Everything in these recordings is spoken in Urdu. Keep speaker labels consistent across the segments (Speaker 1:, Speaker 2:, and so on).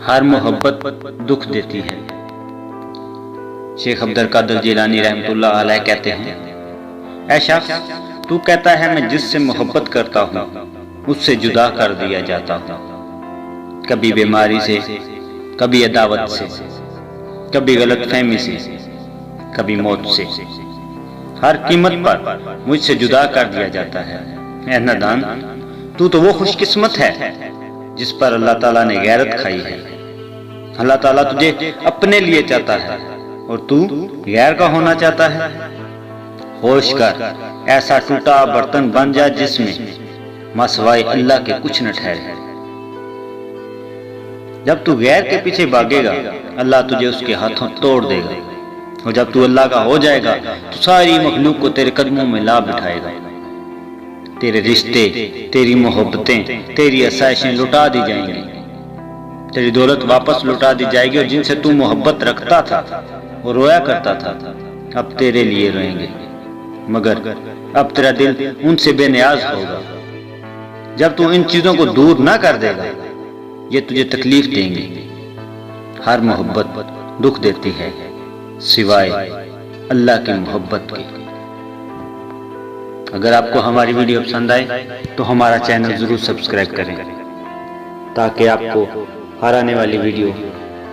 Speaker 1: ہر محبت دکھ دیتی ہے۔ شیخ عبد القادر جیلانی رحمۃ اللہ علیہ کہتے ہیں، اے شخص، تو کہتا ہے میں جس سے محبت کرتا ہوں اس سے جدا کر دیا جاتا ہوں، کبھی بیماری سے، کبھی عداوت سے، کبھی غلط فہمی سے، کبھی موت سے، ہر قیمت پر مجھ سے جدا کر دیا جاتا ہے۔ اے نادان، تو وہ خوش قسمت ہے جس پر اللہ تعالیٰ نے غیرت کھائی ہے۔ اللہ تعالیٰ تجھے اپنے لیے چاہتا ہے اور تو غیر کا ہونا چاہتا ہے۔ ہوش کر، ایسا ٹوٹا برتن بن جا جس میں مسوائے اللہ کے کچھ نہ ٹھہرے۔ جب تو غیر کے پیچھے بھاگے گا اللہ تجھے اس کے ہاتھوں توڑ دے گا، اور جب تو اللہ کا ہو جائے گا تو ساری مخلوق کو تیرے قدموں میں لا بٹھائے گا۔ تیرے رشتے، تیری محبتیں، تیری آسائشیں لٹا دی جائیں گی، تیری دولت واپس لٹا دی جائے گی، اور جن سے تو محبت رکھتا تھا اور رویا کرتا تھا اب تیرے لیے روئیں گے، مگر اب تیرا دل ان سے بے نیاز ہوگا۔ جب تو ان چیزوں کو دور نہ کر دے گا یہ تجھے تکلیف دیں گے۔ ہر محبت دکھ دیتی ہے سوائے اللہ کی محبت کے۔ اگر آپ کو ہماری ویڈیو پسند آئے تو ہمارا چینل ضرور سبسکرائب کریں تاکہ آپ کو ہر آنے والی ویڈیو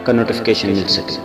Speaker 1: کا نوٹیفیکیشن مل سکے۔